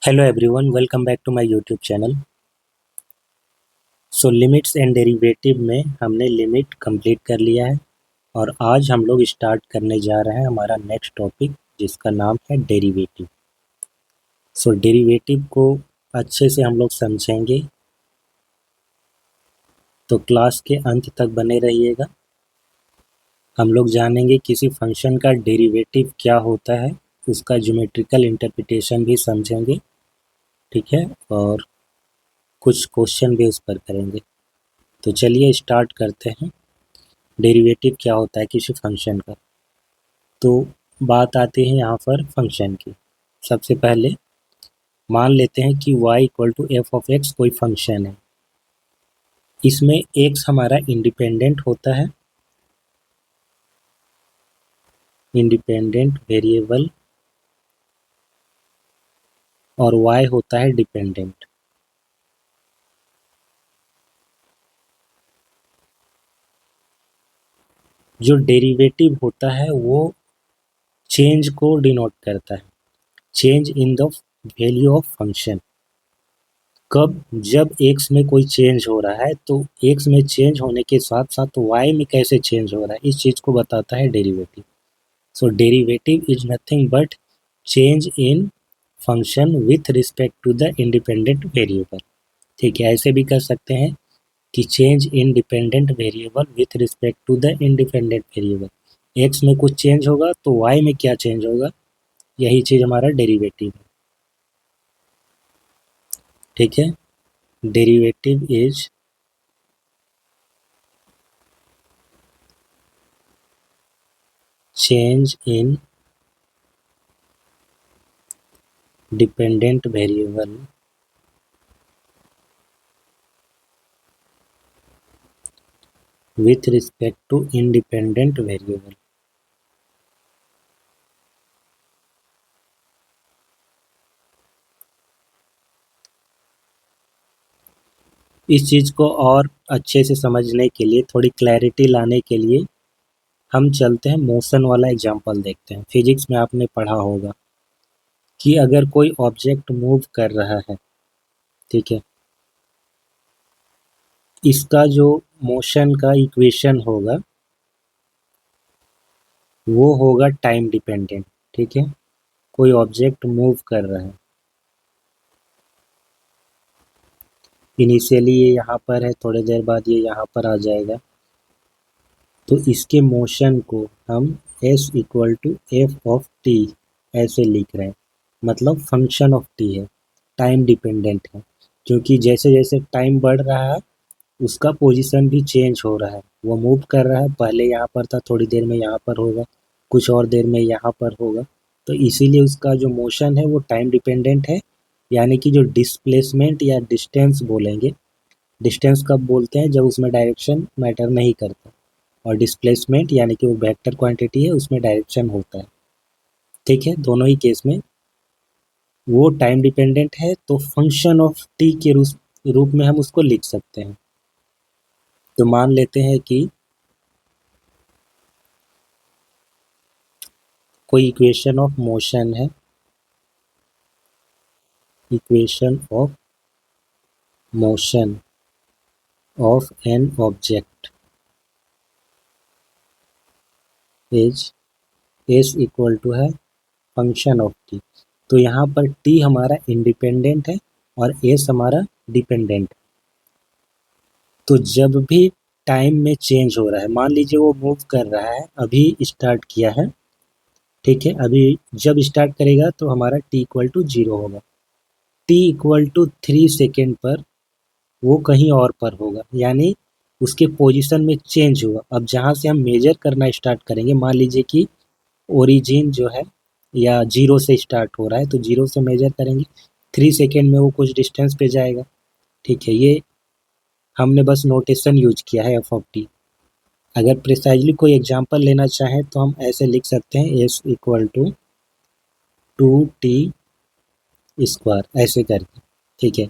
Hello everyone, welcome back to my YouTube channel. So limits and derivative में हमने limit complete कर लिया है और आज हम लोग स्टार्ट करने जा रहे हैं हमारा नेक्स्ट टॉपिक, जिसका नाम है डेरिवेटिव। सो डेरिवेटिव को अच्छे से हम लोग समझेंगे, तो क्लास के अंत तक बने रहिएगा। हम लोग जानेंगे किसी फंक्शन का डेरिवेटिव क्या होता है, उसका ज्योमेट्रिकल इंटरप्रिटेशन भी समझेंगे, ठीक है, और कुछ क्वेश्चन भी उस पर करेंगे। तो चलिए स्टार्ट करते हैं। डेरिवेटिव क्या होता है किसी फंक्शन का। तो बात आती है यहाँ पर फंक्शन की। सबसे पहले मान लेते हैं कि y equal to f of x कोई फंक्शन है। इसमें x हमारा इंडिपेंडेंट होता है, इंडिपेंडेंट वेरिएबल, और y होता है डिपेंडेंट। जो डेरिवेटिव होता है वो चेंज को डिनोट करता है, change in the value of function. कब? जब x में कोई चेंज हो रहा है, तो x में चेंज होने के साथ साथ y में कैसे चेंज हो रहा है, इस चीज़ को बताता है derivative. So derivative is nothing but change in function with respect to the independent variable. ठीक है, ऐसे भी कर सकते हैं कि change in dependent variable with respect to the independent variable. x में कुछ चेंज होगा तो y में क्या चेंज होगा, यही चीज़ हमारा डेरिवेटिव है। ठीक है, derivative is change in dependent variable with respect to independent variable। इस चीज़ को और अच्छे से समझने के लिए, थोड़ी क्लैरिटी लाने के लिए हम चलते हैं मोशन वाला एग्जांपल देखते हैं। फिजिक्स में आपने पढ़ा होगा कि अगर कोई ऑब्जेक्ट मूव कर रहा है, ठीक है, इसका जो मोशन का इक्वेशन होगा वो होगा टाइम डिपेंडेंट। ठीक है, कोई ऑब्जेक्ट मूव कर रहा है, इनिशियली ये यहाँ पर है, थोड़ी देर बाद ये यहाँ पर आ जाएगा, तो इसके मोशन को हम s equal to f of t ऐसे लिख रहे हैं। मतलब फंक्शन ऑफ टी है, टाइम डिपेंडेंट है, क्योंकि जैसे जैसे टाइम बढ़ रहा है उसका पोजीशन भी चेंज हो रहा है। वो मूव कर रहा है, पहले यहाँ पर था, थोड़ी देर में यहाँ पर होगा, कुछ और देर में यहाँ पर होगा, तो इसीलिए उसका जो मोशन है वो टाइम डिपेंडेंट है। यानी कि जो डिस्प्लेसमेंट या डिस्टेंस बोलेंगे, डिस्टेंस कब बोलते हैं, जब उसमें डायरेक्शन मैटर नहीं करता, और डिस्प्लेसमेंट यानी कि वो वेक्टर क्वांटिटी है, उसमें डायरेक्शन होता है। ठीक है, दोनों ही केस में वो टाइम डिपेंडेंट है, तो फंक्शन ऑफ टी के रूप में हम उसको लिख सकते हैं। तो मान लेते हैं कि कोई इक्वेशन ऑफ मोशन है, equation of motion of an object is s equal to है फंक्शन ऑफ टी। तो यहाँ पर टी हमारा इंडिपेंडेंट है और एस हमारा डिपेंडेंट। तो जब भी टाइम में चेंज हो रहा है, मान लीजिए वो मूव कर रहा है, अभी स्टार्ट किया है, ठीक है, अभी जब स्टार्ट करेगा तो हमारा टी इक्वल टू 0 होगा। टी इक्वल टू 3 सेकेंड पर वो कहीं और पर होगा, यानी उसके पोजीशन में चेंज हुआ। अब जहाँ से हम मेजर करना स्टार्ट करेंगे, मान लीजिए कि ओरिजिन जो है या 0 से स्टार्ट हो रहा है, तो 0 से मेजर करेंगे, 3 सेकेंड में वो कुछ डिस्टेंस पे जाएगा। ठीक है, ये हमने बस नोटेशन यूज किया है एफ ऑफ टी। अगर प्रिसाइजली कोई एग्जांपल लेना चाहें तो हम ऐसे लिख सकते हैं S equal to 2t square ऐसे करके। ठीक है,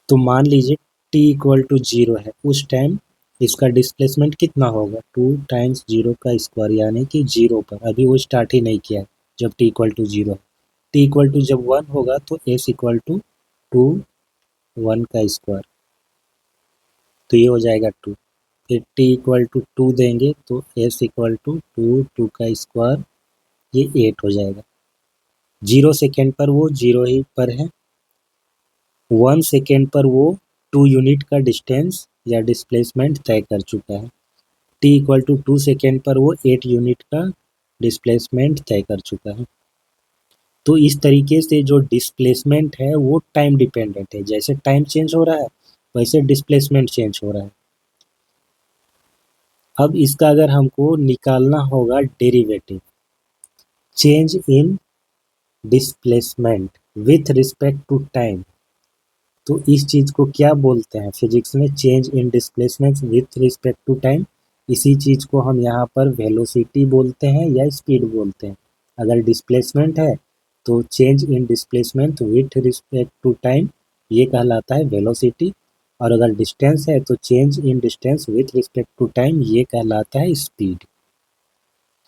तो मान लीजिए t इक्वल टू 0 है, उस टाइम इसका डिस्प्लेसमेंट कितना होगा, 2 टाइम्स 0 का स्क्वायर, यानी कि 0 पर। अभी वो स्टार्ट ही नहीं किया है जब t इक्वल टू 0 है। टी इक्वल टू जब 1 होगा तो एस इक्वल टू 2 1 का स्क्वायर, तो ये हो जाएगा 2। फिर टी इक्वल टू 2 देंगे तो एस इक्वल टू 2 2 का स्क्वायर, ये 8 हो जाएगा। 0 सेकेंड पर वो 0 ही पर है, 1 सेकेंड पर वो 2 यूनिट का डिस्टेंस या डिस्प्लेसमेंट तय कर चुका है। टी इक्वल टू 2 सेकेंड पर वो 8 यूनिट का डिस्प्लेसमेंट तय कर चुका है। तो इस तरीके से जो डिस्प्लेसमेंट है वो टाइम डिपेंडेंट है, जैसे टाइम चेंज हो रहा है वैसे डिस्प्लेसमेंट चेंज हो रहा है। अब इसका अगर हमको निकालना होगा derivative, change in displacement with respect to time, तो इस चीज़ को क्या बोलते हैं फिजिक्स में, change in displacement with respect to time. इसी चीज़ को हम यहाँ पर वेलोसिटी बोलते हैं या स्पीड बोलते हैं। अगर डिस्प्लेसमेंट है तो change in displacement with respect to time ये कहलाता है वेलोसिटी, और अगर डिस्टेंस है तो change in distance with respect to time ये कहलाता है स्पीड।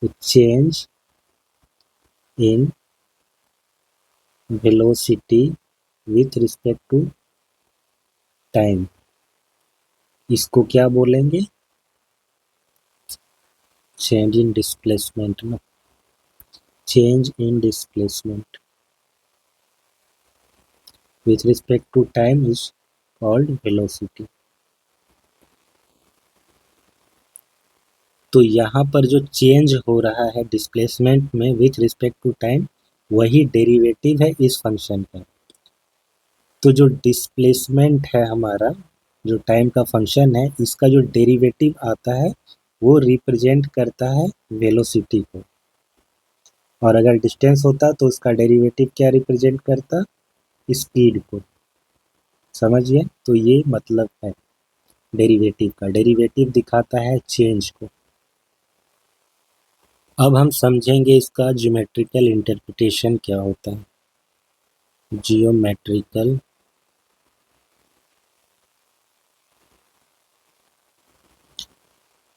तो change in velocity with respect to time, इसको क्या बोलेंगे, चेंज इन डिस्प्लेसमेंट ना, change in displacement with respect to time is called velocity। तो यहाँ पर जो चेंज हो रहा है डिस्प्लेसमेंट में विथ रिस्पेक्ट टू टाइम वही डेरिवेटिव है इस फंक्शन का। तो जो डिस्प्लेसमेंट है हमारा, जो टाइम का फंक्शन है, इसका जो डेरिवेटिव आता है वो रिप्रेजेंट करता है वेलोसिटी को, और अगर डिस्टेंस होता तो उसका डेरिवेटिव क्या रिप्रेजेंट करता, स्पीड को। समझिए, तो ये मतलब है डेरिवेटिव का, डेरिवेटिव दिखाता है चेंज को। अब हम समझेंगे इसका ज्योमेट्रिकल इंटरप्रिटेशन क्या होता है। Geometrical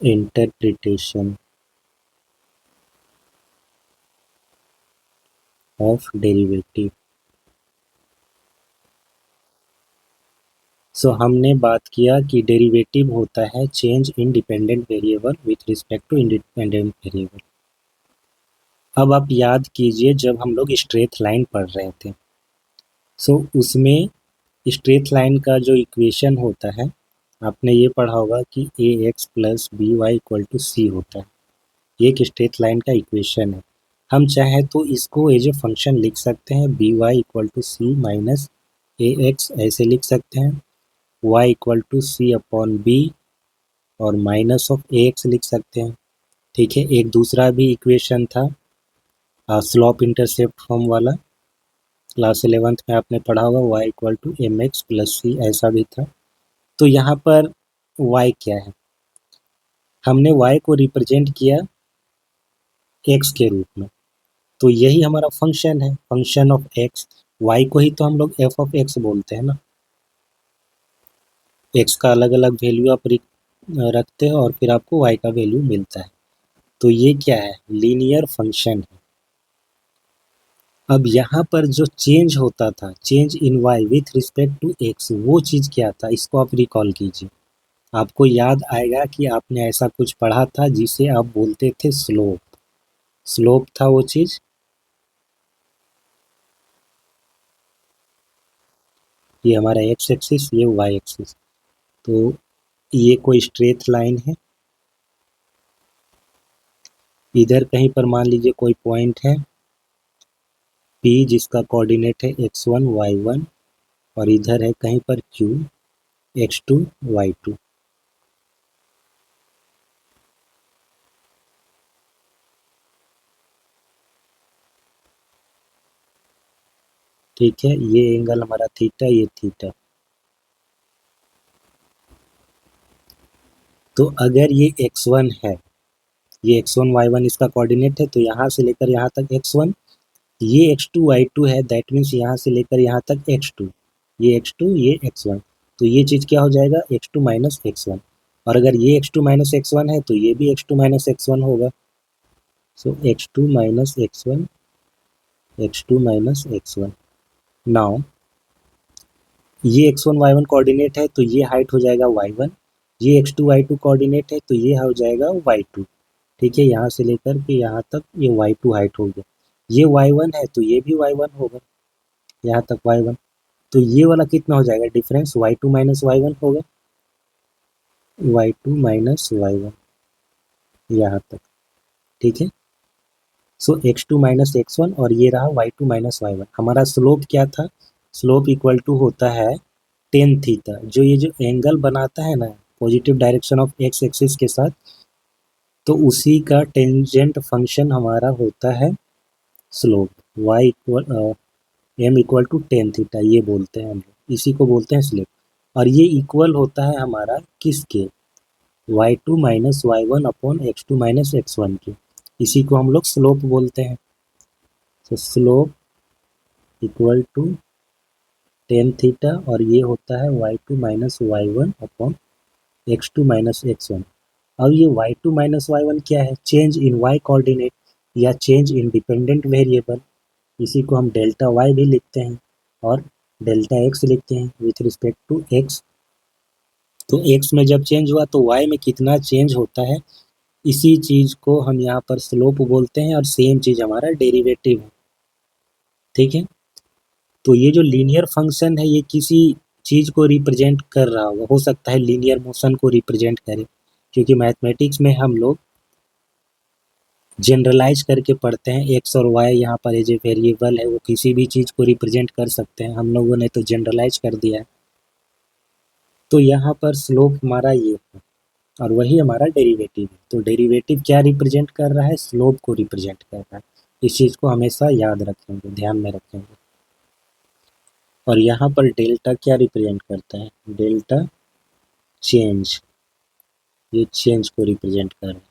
interpretation of derivative. So हमने बात किया कि डेरिवेटिव होता है change in dependent variable with respect to independent variable. अब आप याद कीजिए जब हम लोग स्ट्रेट लाइन पढ़ रहे थे, सो उसमें स्ट्रेट लाइन का जो इक्वेशन होता है, आपने ये पढ़ा होगा कि a x plus b y equal to c होता है। ये एक स्ट्रेट लाइन का इक्वेशन है। हम चाहे तो इसको एज ए फंक्शन लिख सकते हैं, b y equal to c minus a x ऐसे लिख सकते हैं, y equal to c upon b और माइनस ऑफ ए एक्स लिख सकते हैं। ठीक है, एक दूसरा भी इक्वेशन था स्लोप इंटरसेप्ट फॉर्म वाला, क्लास 11th में आपने पढ़ा होगा, y equal to m x plus c, ऐसा भी था। तो यहाँ पर y क्या है, हमने y को रिप्रेजेंट किया x के रूप में, तो यही हमारा फंक्शन है, फंक्शन ऑफ x। y को ही तो हम लोग f ऑफ x बोलते हैं ना, x का अलग अलग वैल्यू आप रखते हो और फिर आपको y का वैल्यू मिलता है। तो ये क्या है, लीनियर फंक्शन है। अब यहाँ पर जो चेंज होता था, change in y with respect to x, वो चीज़ क्या था, इसको आप रिकॉल कीजिए। आपको याद आएगा कि आपने ऐसा कुछ पढ़ा था जिसे आप बोलते थे स्लोप। स्लोप था वो चीज़, ये हमारा एक्स एक्सिस, ये वाई एक्सिस। तो ये कोई स्ट्रेट लाइन है, इधर कहीं पर मान लीजिए कोई पॉइंट है P जिसका कोऑर्डिनेट है x1 y1, और इधर है कहीं पर Q x2 y2। ठीक है, ये एंगल हमारा थीटा, ये थीटा। तो अगर ये x1 है, ये x1 y1 इसका कोऑर्डिनेट है, तो यहाँ से लेकर यहाँ तक x1, ये x2 y2 है, दैट मीन्स यहाँ से लेकर यहाँ तक x2, ये x2 ये x1, तो ये चीज़ क्या हो जाएगा, x2 माइनस x1। और अगर ये x2 माइनस x1 है तो ये भी x2 माइनस x1 होगा। सो x2 minus x1 x2 minus x1। Now ये x1 y1 कोऑर्डिनेट है तो ये हाइट हो जाएगा y1, ये x2 y2 कोऑर्डिनेट है तो ये हो जाएगा y2। ठीक है, यहाँ से लेकर के यहाँ तक ये y2 हाइट हो गया, ये y1 है तो ये भी y1 होगा, यहाँ तक y1। तो ये वाला कितना हो जाएगा डिफरेंस, y2 माइनस y1 होगा, y2 माइनस y1 यहाँ तक। ठीक है, सो x2 माइनस x1 और ये रहा y2 माइनस y1। हमारा स्लोप क्या था, स्लोप इक्वल टू होता है टेन थीटा। जो ये जो एंगल बनाता है ना positive direction of x axis के साथ, तो उसी का टेंजेंट फंक्शन हमारा होता है स्लोप, y इक्वल m equal to tan theta, ये बोलते हैं हम लोग, इसी को बोलते हैं स्लोप। और ये इक्वल होता है हमारा किसके, y2 minus y1 upon x2 minus x1 के, इसी को हम लोग स्लोप बोलते हैं। तो slope equal to tan theta और ये होता है y2 minus y1 upon x2 minus x1। अब ये y2 माइनस y1 क्या है, चेंज इन y कोऑर्डिनेट या चेंज इन डिपेंडेंट वेरिएबल, इसी को हम डेल्टा y भी लिखते हैं और डेल्टा x लिखते हैं विथ रिस्पेक्ट टू x। तो x में जब चेंज हुआ तो y में कितना चेंज होता है, इसी चीज को हम यहाँ पर स्लोप बोलते हैं और सेम चीज हमारा डेरिवेटिव है। ठीक है, तो ये जो लीनियर फंक्शन है ये किसी चीज को रिप्रेजेंट कर रहा होगा, हो सकता है लीनियर मोशन को रिप्रेजेंट करे, क्योंकि मैथमेटिक्स में हम लोग जनरलाइज करके पढ़ते हैं, एक्स और वाई यहाँ पर एज ए वेरिएबल है, वो किसी भी चीज को रिप्रेजेंट कर सकते हैं, हम लोगों ने तो जनरलाइज कर दिया है। तो यहाँ पर स्लोप हमारा ये है और वही हमारा डेरिवेटिव है। तो डेरिवेटिव क्या रिप्रेजेंट कर रहा है, स्लोप को रिप्रेजेंट कर रहा है। इस चीज को हमेशा याद रखेंगे, ध्यान में रखेंगे। और यहाँ पर डेल्टा क्या रिप्रेजेंट करता है, डेल्टा चेंज, ये चेंज को रिप्रेजेंट कर रहा है।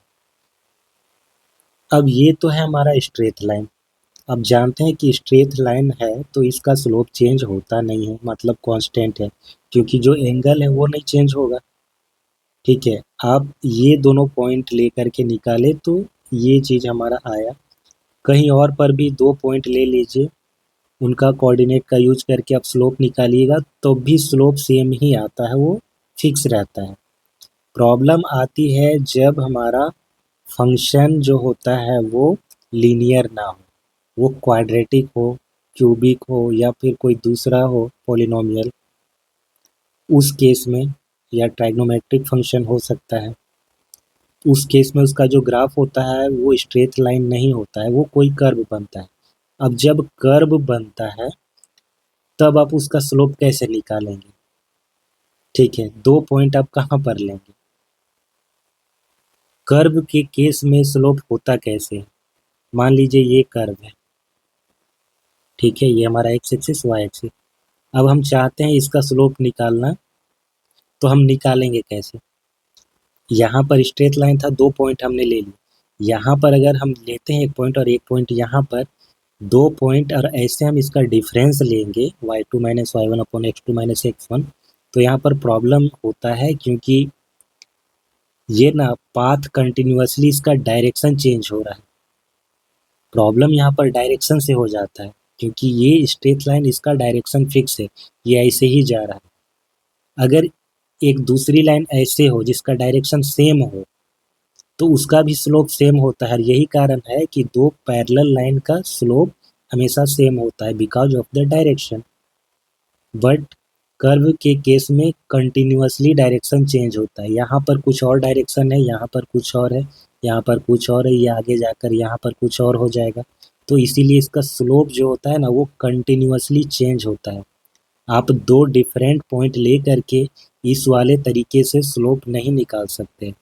अब ये तो है हमारा स्ट्रेट लाइन। अब जानते हैं कि स्ट्रेट लाइन है तो इसका स्लोप चेंज होता नहीं है, मतलब कांस्टेंट है, क्योंकि जो एंगल है वो नहीं चेंज होगा। ठीक है, आप ये दोनों पॉइंट लेकर के निकाले तो ये चीज़ हमारा आया। कहीं और पर भी दो पॉइंट ले लीजिए, उनका कोऑर्डिनेट का यूज करके आप स्लोप निकालिएगा तो भी स्लोप सेम ही आता है, वो फिक्स रहता है। प्रॉब्लम आती है जब हमारा फंक्शन जो होता है वो लीनियर ना हो, वो क्वाड्रेटिक हो, क्यूबिक हो या फिर कोई दूसरा हो पॉलिनोमियल, उस केस में, या ट्राइग्नोमेट्रिक फंक्शन हो सकता है, उस केस में उसका जो ग्राफ होता है वो स्ट्रेट लाइन नहीं होता है, वो कोई कर्व बनता है। अब जब कर्व बनता है तब आप उसका स्लोप कैसे निकालेंगे। ठीक है, दो पॉइंट आप कहाँ पर लेंगे, कर्व के केस में स्लोप होता कैसे है। मान लीजिए ये कर्व है, ठीक है, ये हमारा एक्स एक्सिस वाई एक्सिस। अब हम चाहते हैं इसका स्लोप निकालना, तो हम निकालेंगे कैसे। यहाँ पर स्ट्रेट लाइन था, दो पॉइंट हमने ले लिए, यहाँ पर अगर हम लेते हैं एक पॉइंट और एक पॉइंट यहाँ पर, दो पॉइंट और ऐसे हम इसका डिफरेंस लेंगे y2 minus y one upon x2 minus x1, तो यहाँ पर प्रॉब्लम होता है क्योंकि ये ना पाथ कंटिन्यूसली इसका डायरेक्शन चेंज हो रहा है। प्रॉब्लम यहाँ पर डायरेक्शन से हो जाता है, क्योंकि ये स्ट्रेट लाइन इसका डायरेक्शन फिक्स है, ये ऐसे ही जा रहा है। अगर एक दूसरी लाइन ऐसे हो जिसका डायरेक्शन सेम हो तो उसका भी स्लोप सेम होता है। यही कारण है कि दो पैरेलल लाइन का स्लोप हमेशा सेम होता है because of the direction. But curve के केस में कंटिन्यूसली डायरेक्शन चेंज होता है, यहाँ पर कुछ और डायरेक्शन है, यहाँ पर कुछ और है, यहाँ पर कुछ और है, ये आगे जाकर यहाँ पर कुछ और हो जाएगा। तो इसीलिए इसका स्लोप जो होता है ना वो कंटिन्यूसली चेंज होता है। आप दो डिफरेंट पॉइंट ले करके इस वाले तरीके से स्लोप नहीं निकाल सकते।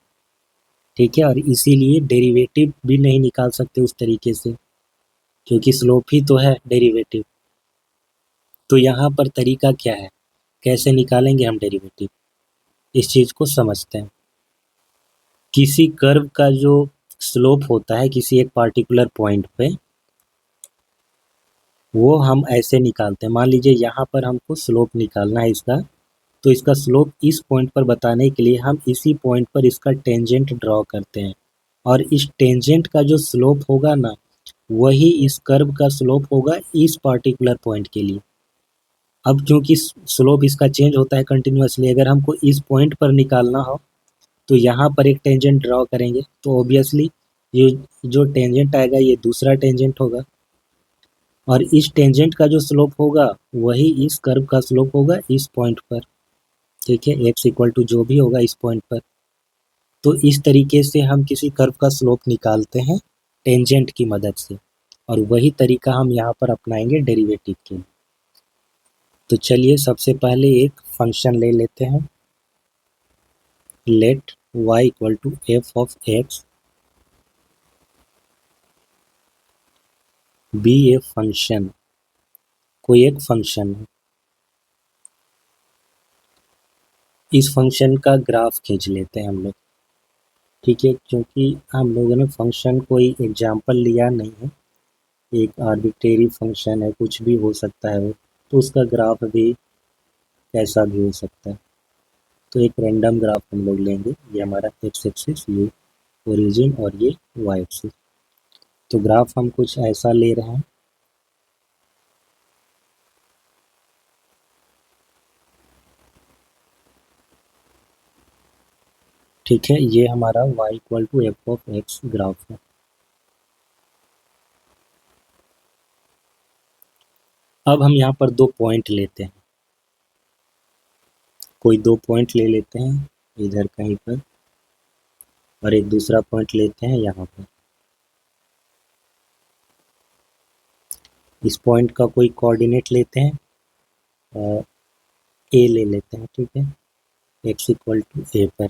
ठीक है, और इसीलिए डेरिवेटिव भी नहीं निकाल सकते उस तरीके से, क्योंकि स्लोप ही तो है डेरिवेटिव। तो यहाँ पर तरीका क्या है, कैसे निकालेंगे हम डेरिवेटिव, इस चीज़ को समझते हैं। किसी कर्व का जो स्लोप होता है किसी एक पार्टिकुलर पॉइंट पे, वो हम ऐसे निकालते हैं। मान लीजिए यहाँ पर हमको स्लोप निकालना है इसका, तो इसका स्लोप इस पॉइंट पर बताने के लिए हम इसी पॉइंट पर इसका टेंजेंट ड्रॉ करते हैं, और इस टेंजेंट का जो स्लोप होगा ना वही इस कर्व का स्लोप होगा इस पार्टिकुलर पॉइंट के लिए। अब क्योंकि स्लोप इसका चेंज होता है कंटिन्यूअसली, अगर हमको इस पॉइंट पर निकालना हो तो यहाँ पर एक टेंजेंट ड्रॉ करेंगे, तो ऑब्वियसली ये जो टेंजेंट आएगा ये दूसरा टेंजेंट होगा, और इस टेंजेंट का जो स्लोप होगा वही इस कर्व का स्लोप होगा इस पॉइंट पर। ठीक है, एक्स इक्वल टू जो भी होगा इस पॉइंट पर। तो इस तरीके से हम किसी कर्व का स्लोप निकालते हैं टेंजेंट की मदद से, और वही तरीका हम यहाँ पर अपनाएंगे डेरिवेटिव के लिए। तो चलिए सबसे पहले एक फंक्शन ले लेते हैं, let y equal to f of x be a function, कोई एक फंक्शन है। इस फंक्शन का ग्राफ खींच लेते हैं हम लोग। ठीक है, क्योंकि हम लोगों ने फंक्शन कोई एग्जाम्पल लिया नहीं है, एक आर्बिट्रेरी फंक्शन है, कुछ भी हो सकता है वो, तो उसका ग्राफ भी कैसा भी हो सकता है। तो एक रैंडम ग्राफ हम लोग लेंगे, ये हमारा एक्स एक्सिस, ये ओरिजिन और ये वाई एक्सिस। तो ग्राफ हम कुछ ऐसा ले रहे हैं। ठीक है, ये हमारा y equal to f of x graph है। अब हम यहाँ पर दो पॉइंट लेते हैं, कोई दो पॉइंट ले लेते हैं इधर कहीं पर, और एक दूसरा पॉइंट लेते हैं यहाँ पर। इस पॉइंट का कोई कोऑर्डिनेट लेते हैं, ए ले लेते हैं। ठीक है, एक्स इक्वल टू ए पर,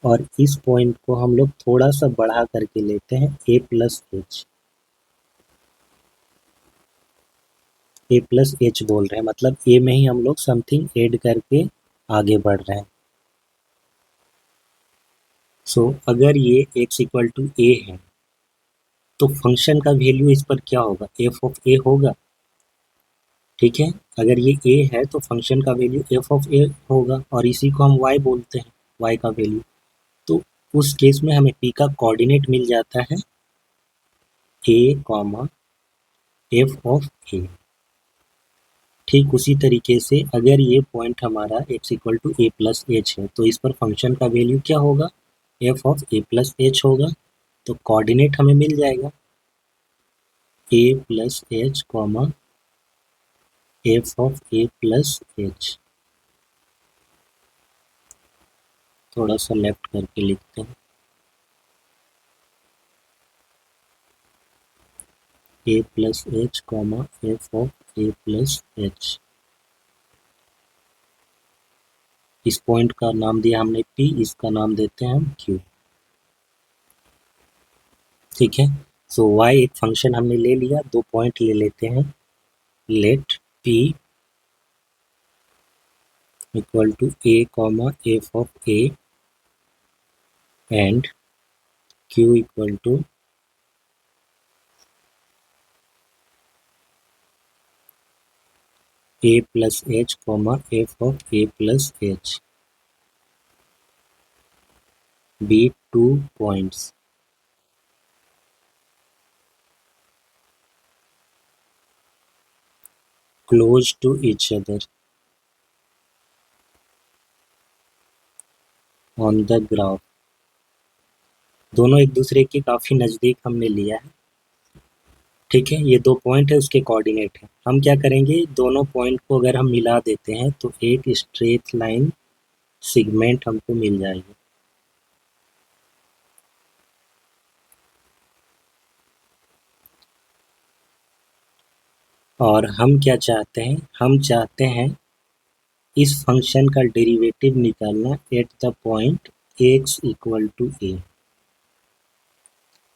और इस पॉइंट को हम लोग थोड़ा सा बढ़ा करके लेते हैं a plus H. A plus H बोल रहे हैं, मतलब ए में ही हम लोग समथिंग ऐड करके आगे बढ़ रहे हैं। सो अगर ये x इक्वल टू ए है तो फंक्शन का वैल्यू इस पर क्या होगा, एफ ऑफ ए होगा। ठीक है, अगर ये a है तो फंक्शन का वैल्यू एफ ऑफ ए होगा, और इसी को हम y बोलते हैं, y का वैल्यू। तो उस केस में हमें p का कोऑर्डिनेट मिल जाता है a comma f of a. ठीक उसी तरीके से अगर ये पॉइंट हमारा x equal to a plus h है तो इस पर फंक्शन का वैल्यू क्या होगा, f of a plus h होगा। तो कोऑर्डिनेट हमें मिल जाएगा a plus h comma f of a plus h. थोड़ा सा लेफ्ट करके लिखते हैं, a plus h comma f of a plus h. इस पॉइंट का नाम दिया हमने P, इसका नाम देते हैं हम Q। ठीक है, सो y एक फंक्शन हमने ले लिया, दो पॉइंट ले लेते हैं, let P equal to a comma f of a and Q equal to a plus h comma f of a plus h, be two points close to each other on the graph। दोनों एक दूसरे के काफ़ी नज़दीक हमने लिया है। ठीक है, ये दो पॉइंट है, उसके कोऑर्डिनेट है। हम क्या करेंगे, दोनों पॉइंट को अगर हम मिला देते हैं तो एक स्ट्रेट लाइन सेगमेंट हमको मिल जाएगी। और हम क्या चाहते हैं, हम चाहते हैं इस फंक्शन का डेरिवेटिव निकालना at the point x equal to a.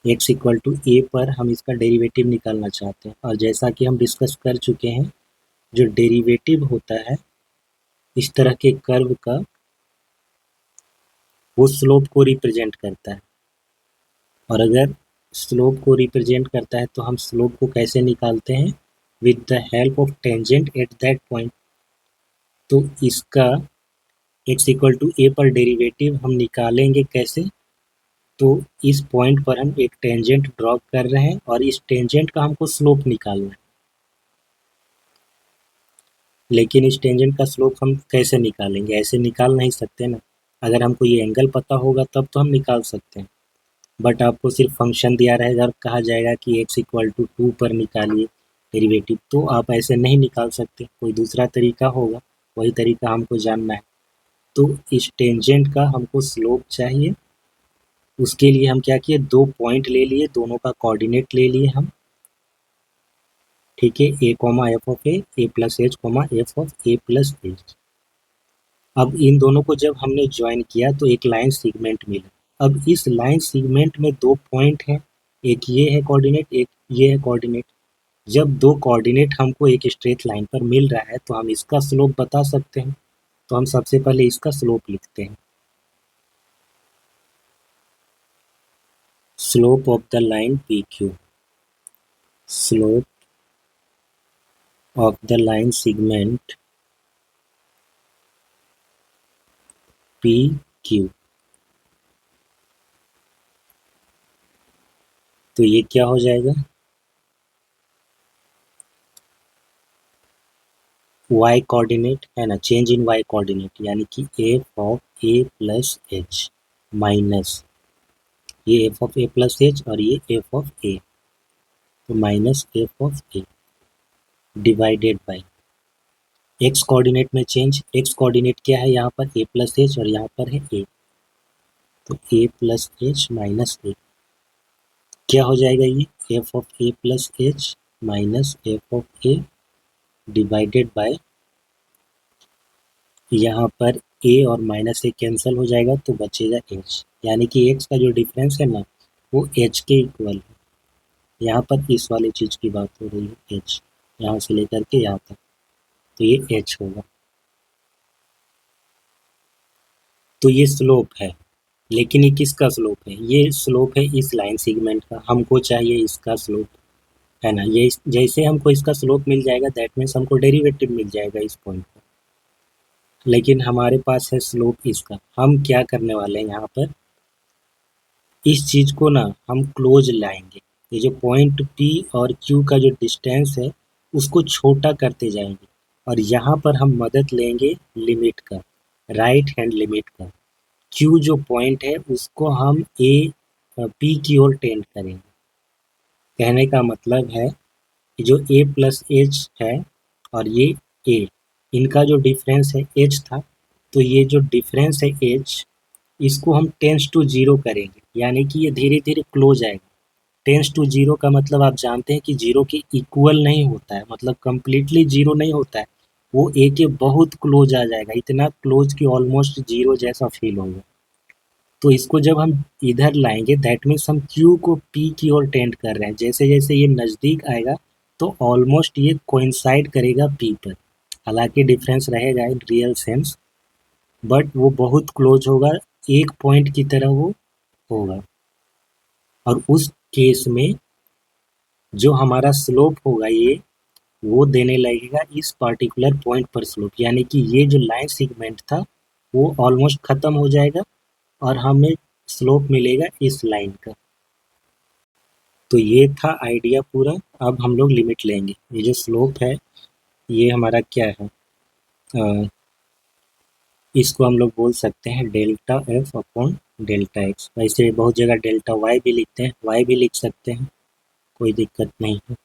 x equal to a पर हम इसका डेरिवेटिव निकालना चाहते हैं, और जैसा कि हम डिस्कस कर चुके हैं, जो डेरिवेटिव होता है इस तरह के कर्व का, वो स्लोप को रिप्रेजेंट करता है। और अगर स्लोप को रिप्रेजेंट करता है तो हम स्लोप को कैसे निकालते हैं, with the help of tangent at that point. तो इसका x इक्वल टू ए पर डेरिवेटिव हम निकालेंगे कैसे, तो इस पॉइंट पर हम एक टेंजेंट ड्रॉ कर रहे हैं और इस टेंजेंट का हमको स्लोप निकालना है। लेकिन इस टेंजेंट का स्लोप हम कैसे निकालेंगे? ऐसे निकाल नहीं सकते ना। अगर हमको ये एंगल पता होगा तब तो हम निकाल सकते हैं, बट आपको सिर्फ फंक्शन दिया रहेगा और कहा जाएगा कि x इक्वल टू 2 पर निकालिए डेरिवेटिव, तो आप ऐसे नहीं निकाल सकते। कोई दूसरा तरीका होगा, वही तरीका हमको जानना है। तो इस टेंजेंट का हमको स्लोप चाहिए। उसके लिए हम क्या किए, दो पॉइंट ले लिए, दोनों का कोऑर्डिनेट ले लिए हम। ठीक है, a comma f of a plus h comma f of a plus h. अब इन दोनों को जब हमने ज्वाइन किया तो एक लाइन सेगमेंट मिला। अब इस लाइन सेगमेंट में दो पॉइंट हैं, एक ये है कोऑर्डिनेट, एक ये है कोऑर्डिनेट। जब दो कोऑर्डिनेट हमको एक स्ट्रेट लाइन पर मिल रहा है तो हम इसका स्लोप बता सकते हैं। तो हम सबसे पहले इसका स्लोप लिखते हैं। Slope of the line P Q, slope of the line segment PQ। तो ये क्या हो जाएगा, y कोऑर्डिनेट है ना, चेंज इन y कोऑर्डिनेट, यानी कि f of a plus h minus ये f of a plus H और ये f ऑफ a, तो minus f of a divided by x coordinate में चेंज। x कोऑर्डिनेट क्या है यहाँ पर, a प्लस एच और यहाँ पर है a, तो a plus h minus a। क्या हो जाएगा ये, f of a plus h minus f of a divided by, यहाँ पर a और माइनस a कैंसिल हो जाएगा तो बचेगा h, यानी कि x का जो डिफरेंस है ना वो h के इक्वल है। यहाँ पर इस वाले चीज़ की बात हो रही है, h यहाँ से लेकर के यहाँ तक, तो ये h होगा। तो ये स्लोप है, लेकिन ये किसका स्लोप है, ये स्लोप है इस लाइन सेगमेंट का। हमको चाहिए इसका स्लोप, है ना। ये जैसे हमको इसका स्लोप मिल जाएगा दैट मीन्स हमको डेरिवेटिव मिल जाएगा इस पॉइंट पर। लेकिन हमारे पास है स्लोप इसका। हम क्या करने वाले हैं यहाँ पर, इस चीज़ को ना हम क्लोज लाएंगे। ये जो पॉइंट P और Q का जो डिस्टेंस है उसको छोटा करते जाएंगे, और यहाँ पर हम मदद लेंगे लिमिट का, राइट हैंड लिमिट का। Q जो पॉइंट है उसको हम P की ओर टेंड करेंगे। कहने का मतलब है जो a प्लस एच है और ये a, इनका जो डिफरेंस है h था, तो ये जो डिफरेंस है h, इसको हम टेंस टू जीरो करेंगे, यानी कि ये धीरे धीरे क्लोज आएगा। टेंस टू जीरो का मतलब आप जानते हैं कि जीरो के इक्वल नहीं होता है, मतलब कंप्लीटली जीरो नहीं होता है, वो a के बहुत क्लोज आ जाएगा, इतना क्लोज कि ऑलमोस्ट जीरो जैसा फील होगा। तो इसको जब हम इधर लाएंगे दैट मीन्स हम Q को P की ओर टेंड कर रहे हैं। जैसे जैसे ये नज़दीक आएगा तो ऑलमोस्ट ये कोइंसाइड करेगा P पर, हालांकि डिफरेंस रहेगा इन रियल सेंस, बट वो बहुत क्लोज होगा, एक पॉइंट की तरह वो होगा। और उस केस में जो हमारा स्लोप होगा ये, वो देने लगेगा इस पर्टिकुलर पॉइंट पर स्लोप, यानी कि ये जो लाइन सेगमेंट था वो ऑलमोस्ट ख़त्म हो जाएगा और हमें स्लोप मिलेगा इस लाइन का। तो ये था आइडिया पूरा। अब हम लोग लिमिट लेंगे। ये जो स्लोप है ये हमारा क्या है, इसको हम लोग बोल सकते हैं delta F upon delta x. वैसे बहुत जगह डेल्टा वाई भी लिखते हैं, वाई भी लिख सकते हैं, कोई दिक्कत नहीं है।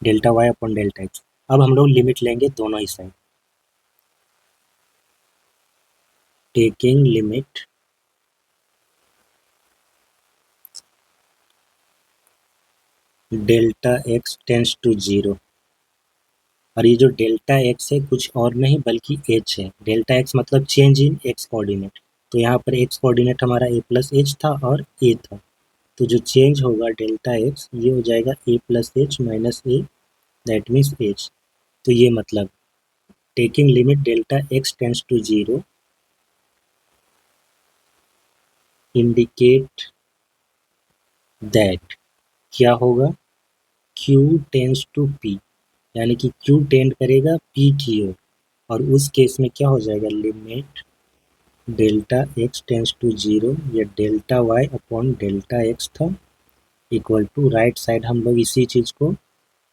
Delta y upon delta x. अब हम लोग लिमिट लेंगे दोनों ही side. Taking limit delta x tends to zero, और ये जो डेल्टा एक्स है कुछ और नहीं बल्कि एच है। डेल्टा एक्स मतलब चेंज इन एक्स कोऑर्डिनेट, तो यहाँ पर एक्स कोऑर्डिनेट हमारा ए प्लस एच था और ए था, तो जो चेंज होगा डेल्टा एक्स ये हो जाएगा a plus h minus a, that means h. तो ये मतलब taking limit delta x tends to zero indicate that क्या होगा, Q टेंस टू P, यानी कि Q टेंड करेगा P की ओर, और उस केस में क्या हो जाएगा, limit delta x tends to zero, या delta y upon delta x था, इक्वल टू राइट साइड हम लोग इसी चीज़ को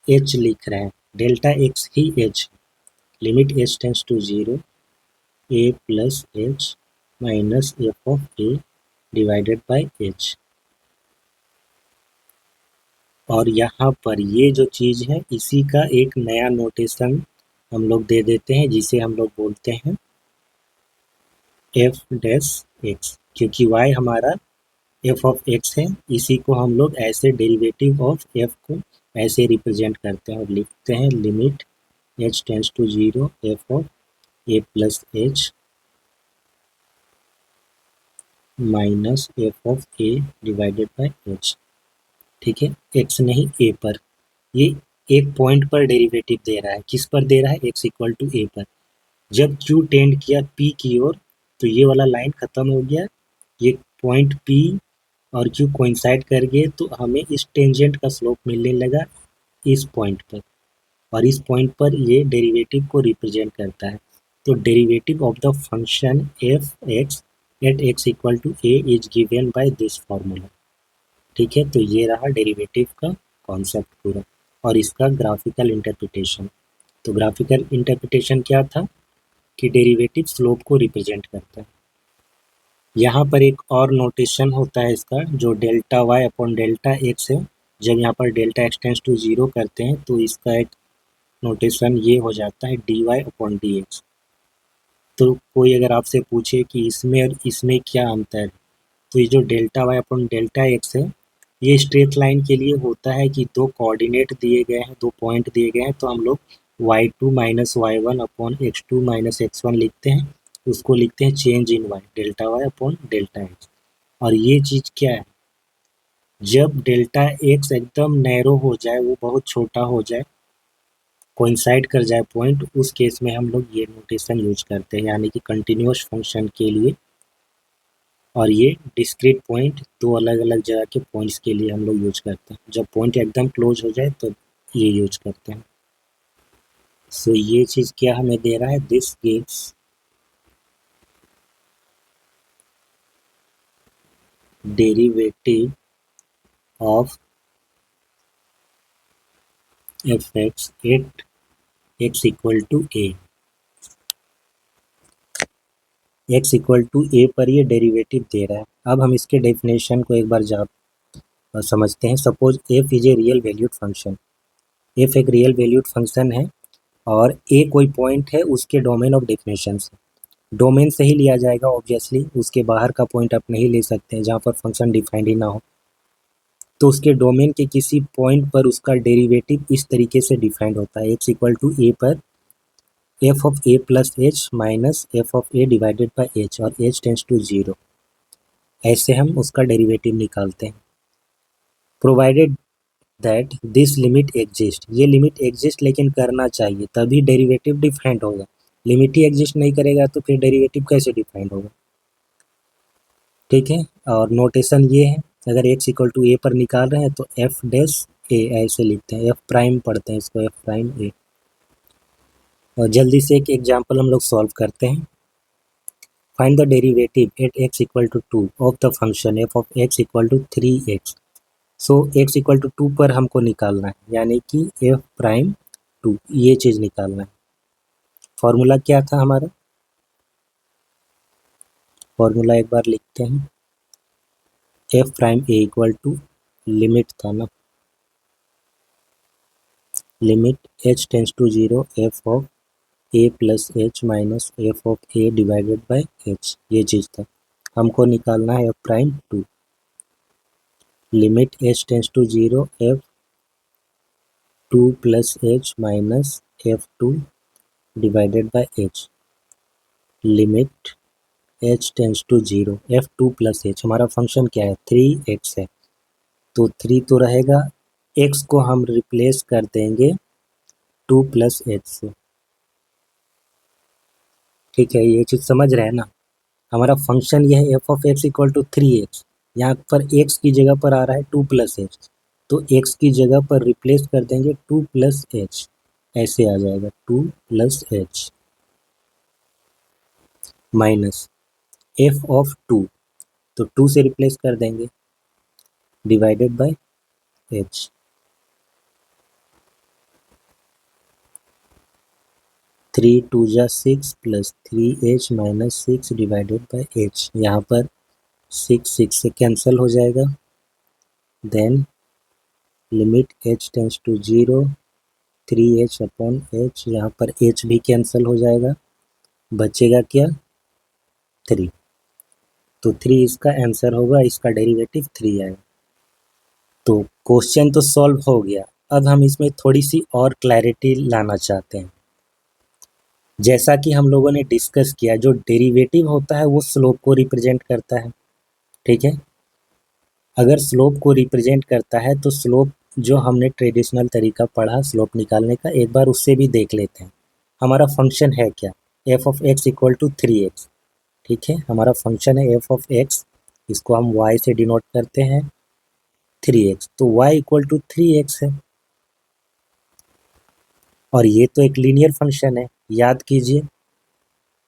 एच लिख रहे हैं, डेल्टा एक्स ही h, limit h tends to zero, a plus h minus f of a divided by h. और यहाँ पर ये जो चीज़ है इसी का एक नया नोटेशन हम लोग दे देते हैं, जिसे हम लोग बोलते हैं एफ डैश एक्स, क्योंकि y हमारा एफ ऑफ एक्स है, इसी को हम लोग ऐसे डेरिवेटिव ऑफ एफ को ऐसे रिप्रेजेंट करते हैं और लिखते हैं limit h tends to zero f of a plus h minus f of a divided by h. ठीक है, एक्स नहीं ए पर, ये एक पॉइंट पर डेरिवेटिव दे रहा है, किस पर दे रहा है, एक्स इक्वल टू ए पर। जब Q टेंड किया P की ओर तो ये वाला लाइन खत्म हो गया, ये पॉइंट P और Q कोइंसाइड कर गए, तो हमें इस टेंजेंट का स्लोप मिलने लगा इस पॉइंट पर, और इस पॉइंट पर ये डेरिवेटिव को रिप्रेजेंट करता है। तो derivative of the function f x at x equal to a is given by this formula. ठीक है, तो ये रहा डेरिवेटिव का कॉन्सेप्ट पूरा और इसका ग्राफिकल इंटरप्रिटेशन। तो ग्राफिकल इंटरप्रिटेशन क्या था कि डेरिवेटिव स्लोप को रिप्रेजेंट करता है। यहाँ पर एक और नोटेशन होता है इसका, जो delta y upon delta x है। जब यहाँ पर delta x tends to zero करते हैं तो इसका एक नोटेशन ये हो जाता है d y upon d x. तो कोई अगर आपसे पूछे कि इसमें और इसमें क्या अंतर है, तो ये जो delta y upon delta x है, ये स्ट्रेट लाइन के लिए होता है कि दो कोऑर्डिनेट दिए गए हैं, दो पॉइंट दिए गए हैं, तो हम लोग y2 minus y one upon x2 minus x1 लिखते हैं, उसको लिखते हैं change in y, delta y upon delta x. और ये चीज़ क्या है, जब डेल्टा एक्स एकदम नैरो हो जाए, वो बहुत छोटा हो जाए, कोइंसाइड कर जाए पॉइंट, उस केस में हम लोग ये नोटेशन यूज करते हैं, यानी कि कंटिन्यूस फंक्शन के लिए। और ये डिस्क्रीट पॉइंट, दो अलग अलग जगह के पॉइंट्स के लिए हम लोग यूज करते हैं। जब पॉइंट एकदम क्लोज हो जाए तो ये यूज करते हैं। सो ये चीज़ क्या हमें दे रहा है, this gives derivative of f x at x equal to a. X equal to a पर ये डेरिवेटिव दे रहा है। अब हम इसके डेफिनेशन को एक बार समझते हैं। Suppose F is a real valued function, F एक रियल वैल्यूड फंक्शन है और ए कोई पॉइंट है उसके डोमेन ऑफ डेफिनेशन से, डोमेन से ही लिया जाएगा ऑब्वियसली, उसके बाहर का पॉइंट आप नहीं ले सकते हैं जहाँ पर फंक्शन डिफाइंड ही ना हो। तो उसके डोमेन के किसी पॉइंट पर उसका डेरिवेटिव इस तरीके से डिफाइंड होता है, एक्स इक्वल टू ए पर F of a plus h minus f of a divided by h, और एच टेंस टू जीरो, ऐसे हम उसका डेरिवेटिव निकालते हैं। Provided that this limit exist, ये लिमिट एग्जिस्ट लेकिन करना चाहिए, तभी डेरिवेटिव डिफाइंड होगा। लिमिट ही एग्जिस्ट नहीं करेगा तो फिर डेरिवेटिव कैसे डिफाइंड होगा। ठीक है, और नोटेशन ये है, अगर एक्स इक्वल टू ए पर निकाल रहे हैं तो एफ डैश ए ऐसे लिखते हैं, एफ प्राइम पढ़ते हैं इसको, एफ प्राइम ए। और जल्दी से एक एग्जांपल हम लोग सॉल्व करते हैं। Find the derivative at x equal to two of the function f of x equal to 3x। So x equal to two पर हमको निकालना है, यानी कि एफ प्राइम टू, ये चीज़ निकालना है। फॉर्मूला क्या था हमारा, फॉर्मूला एक बार लिखते हैं, f prime a equal to limit था ना, limit h tends to zero f of a plus h minus f of a divided by h, ये चीज़ था। हमको निकालना है f prime two, limit h tends to zero f two plus h minus f two divided by h, limit h tends to zero f two plus h, हमारा function क्या है 3x है, तो 3 तो रहेगा, x को हम रिप्लेस कर देंगे 2 प्लस एच से। ठीक है, ये चीज़ समझ रहे हैं ना, हमारा फंक्शन यह है f of x equal to 3x, यहाँ पर x की जगह पर आ रहा है 2 प्लस एच, तो x की जगह पर रिप्लेस कर देंगे 2 प्लस एच, ऐसे आ जाएगा 2 plus h minus f of 2, तो 2 से रिप्लेस कर देंगे, डिवाइडेड बाय एच। 3 2 जा 6 plus 3h minus 6 divided by h। यहाँ पर 6 से कैंसिल हो जाएगा, then limit h tends to 0, 3h upon h, यहाँ पर h भी कैंसिल हो जाएगा, बचेगा क्या 3। तो 3 इसका आंसर होगा, इसका डेरिवेटिव 3 आएगा। तो क्वेश्चन तो सॉल्व हो गया। अब हम इसमें थोड़ी सी और क्लैरिटी लाना चाहते हैं। जैसा कि हम लोगों ने डिस्कस किया, जो डेरिवेटिव होता है वो स्लोप को रिप्रेजेंट करता है, ठीक है। अगर स्लोप को रिप्रेजेंट करता है तो स्लोप जो हमने ट्रेडिशनल तरीका पढ़ा स्लोप निकालने का, एक बार उससे भी देख लेते हैं। हमारा फंक्शन है क्या, f of x equal to 3x, ठीक है। हमारा फंक्शन है एफ ऑफ एक्स, इसको हम y से डिनोट करते हैं 3x, तो y इक्वल टू 3x है। और ये तो एक लीनियर फंक्शन है, याद कीजिए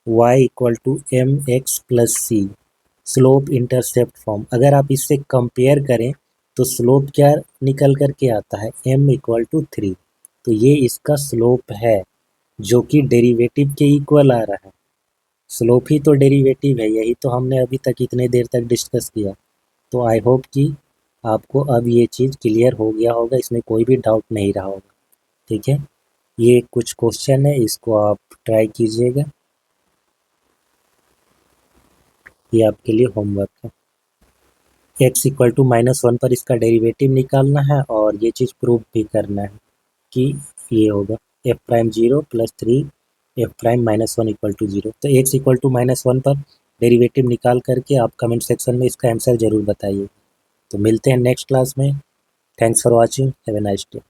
y equal to m x plus c, slope intercept form. अगर आप इससे कंपेयर करें तो स्लोप क्या निकल कर के आता है, m इक्वल टू 3। तो ये इसका स्लोप है जो कि डेरिवेटिव के इक्वल आ रहा है। स्लोप ही तो डेरिवेटिव है, यही तो हमने अभी तक इतने देर तक डिस्कस किया। तो आई होप कि आपको अब ये चीज़ क्लियर हो गया होगा, इसमें कोई भी डाउट नहीं रहा होगा, ठीक है। ये कुछ क्वेश्चन है, इसको आप ट्राई कीजिएगा, ये आपके लिए होमवर्क है। x इक्वल टू -1 पर इसका डेरिवेटिव निकालना है और ये चीज़ प्रूव भी करना है कि ये होगा f prime 0 plus 3 f prime -1 equal to 0। तो x इक्वल टू -1 पर डेरिवेटिव निकाल करके आप कमेंट सेक्शन में इसका आंसर ज़रूर बताइए। तो मिलते हैं नेक्स्ट क्लास में। Thanks for watching, have a nice day.